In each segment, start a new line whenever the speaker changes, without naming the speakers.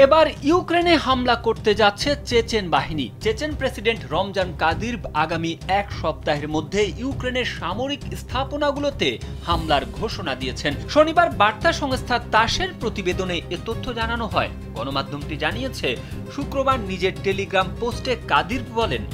এবার ইউক্রেনে হামলা করতে যাচ্ছে চেচেন বাহিনী। চেচেন প্রেসিডেন্ট রমজান কাদিরভ আগামী এক সপ্তাহের মধ্যে ইউক্রেনের সামরিক স্থাপনাগুলোতে হামলার ঘোষণা দিয়েছেন। শনিবার বার্তা সংস্থা তাসের প্রতিবেদনে এ তথ্য জানানো হয়। গণমাধ্যমটি জানিয়েছে, শুক্রবার নিজের টেলিগ্রাম পোস্টে কাদিরভ বলেন,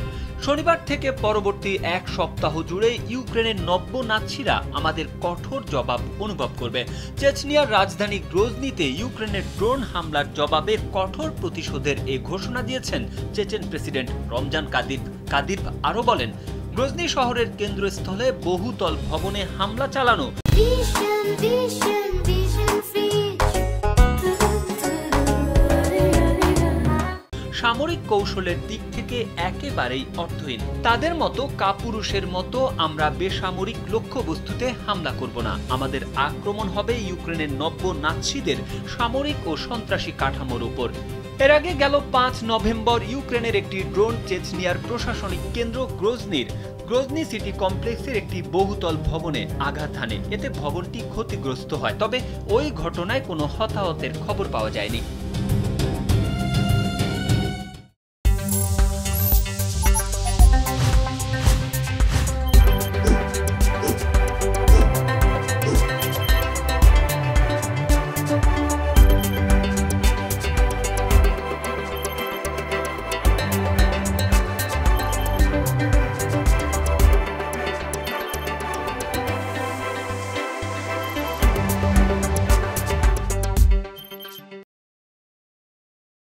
শনিবার থেকে পরবর্তী এক সপ্তাহ জুড়ে ইউক্রেনের নব্য নাৎসিরা আমাদের কঠোর জবাব অনুভব করবে। চেচনিয়ার রাজধানী গ্রোজনিতে ইউক্রেনের ড্রোন হামলার জবাবে কঠোর প্রতিশোধের এই ঘোষণা দিয়েছেন Chechen president Ramzan Kadyrov. Kadyrov আরও বলেন, গ্রোজনি শহরের কেন্দ্রস্থলে বহুতল ভবনে হামলা চালানো সামরিক কৌশলের দিক থেকে একেবারেই অর্থহীন। তাদের মতো কাপুরুষের মতো আমরা বেসামরিক লক্ষ্যবস্তুতে হামলা করব না। আমাদের আক্রমণ হবে ইউক্রেনের নব্য নাৎসিদের সামরিক ও সন্ত্রাসী কাঠামোর উপর। এর আগে গেল 5 নভেম্বর ইউক্রেনের একটি ড্রোন চেচনিয়ার প্রশাসনিক কেন্দ্র গ্রোজনি সিটি কমপ্লেক্সের একটি বহুতল ভবনে আঘাত হানে। এতে ভবনটি ক্ষতিগ্রস্ত হয়, তবে ওই ঘটনায় কোনো হতাহতের খবর পাওয়া যায়নি।